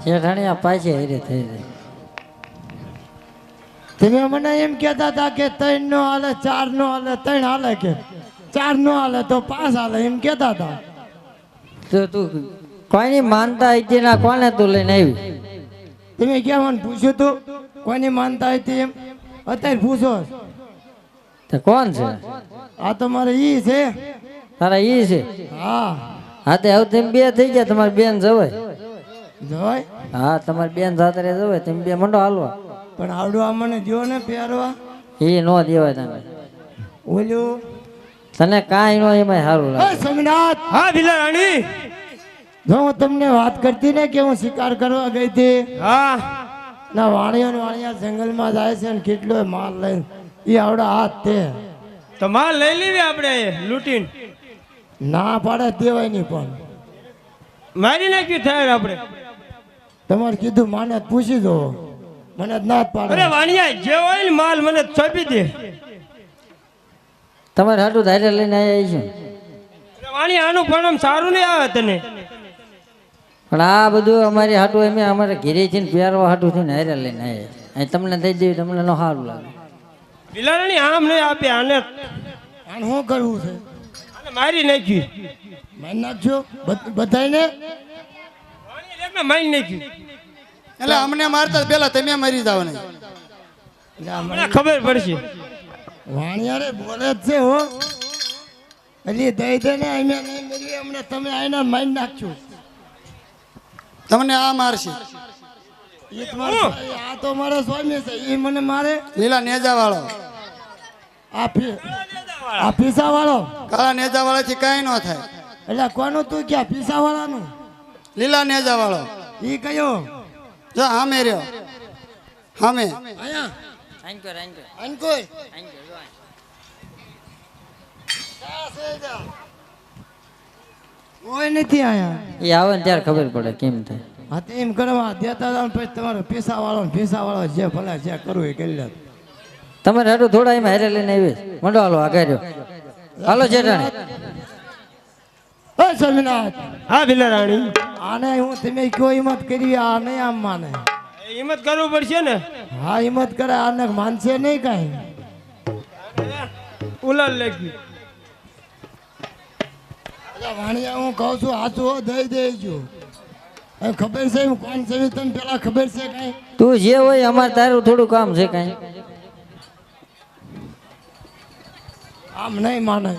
શેઠાણી આ પાછી હેરે થઈ જાય. તમે મને એમ કહેતા હતા કે 3 નો હાલે 4 નો હાલે 3 હાલે કે 4 નો હાલે તો 5 હાલે એમ કહેતા હતા. તો તું કોઈની માનતા હતી ના કોને તું લઈને આવી? તમે ક્યાં મને પૂછ્યું તું કોની માનતા હતી એમ? અત્યારે પૂછો તો કોણ છે? આ તો મારે ઈ છે. તારા ઈ છે? હા હા તે હવે તમે બે થઈ ગયા. તમારી બેન જવાય? જવાય. હા તમારી બેન જાતરે જવાય. તમે બે મંડો હાલવા. પણ આવડું આ મને દો ને પહેરવા. એ નો દેવાય તને. ઓલું તને કાંઈ નો એમાં સારું લાગે. સોમનાથ. હા ભીલા રાણી. જો હું તમને વાત કરતી ને કે હું શિકાર કરવા ગઈ હતી. હા ના વાણિયા જંગલમાં જાય છે ને કેટલો માલ લઈને એ આવડા હાથ તે તો માલ લઈ લેવી આપણે લૂંટીને. ના પાડે દેવાય નહીં. પણ મારી નાખ્યું થાય આપણે. તમારે કીધું માને જ પૂછી દો. મને જ ના જ પાડે. અરે વાણિયા જે હોય ને માલ મને સોંપી દે. તમારે હાટું ધારે લઈને આવ્યા છે. અરે વાણિયા આનું પણ સારું નહીં આવે તને. પણ આ બધું અમારી હાટું એમ અમારે ઘેરે છે ને પહેરવા હાટું થઈને હારે લઈને આવ્યા. અહીં તમને થઈ દેવી તમને નો સારું લાગે. ભીલા રાણી આમ નહીં આપે આને. આને શું કરવું છે? આને મારી નાખ્યું. મારી નાખજો બધાને. વાણિયા મારી નાખ્યું. એટલે અમને મારતા પેલા તમે મરી જાવ ને. મને ખબર પડશે. વાણિયા રે બોલે જ છે હો. એટલે દઈ દે ને અમે નહીં મરીએ અમને તમે આઈને મારી નાખજો. તમને આ મારશે. એ તમારો આ તો મારો સ્વામી છે. એ મને મારે. લીલા નેજા વાળો, આ પીસા વાળો. કાળા નેજા વાળા થી કઈ ન થાય. એટલે કોનું તું ક્યાં પીસા વાળાનું? લીલા નેજા વાળો ઈ કયો? જો હામે રહ્યો હામે. આયા અંકોય ઓય નથી આયા. એ આવે ને ત્યારે ખબર પડે કેમ થાય. હા તો એમ કરવા દેતા હતા પછી તમારો પીસા વાળો જે ભલે જે કરવું એ કરી લે. તમારે હાટું થોડા એમાં હારે લઈને આવી. મંડો હાલો આગળ રહ્યો. હાલો શેઠાણી. હે સ્વામિનાથ. હા ભીલા રાણી. આને હું તમે કયો હિંમત કરી આ નહીં આમ માને. હિંમત કરવું પડશે ને. હા હિંમત કરે આને માનશે નહીં કઈ. ઉલાલ લાગ્યું. વાણિયા હું કહું છું હાચું દઈ દેજો. ખબર છે હું કોણ છે તને પેલા ખબર છે કઈ? તું જે હોય અમારે તારું થોડું કામ છે કાંઈ. આમ નહીં માને.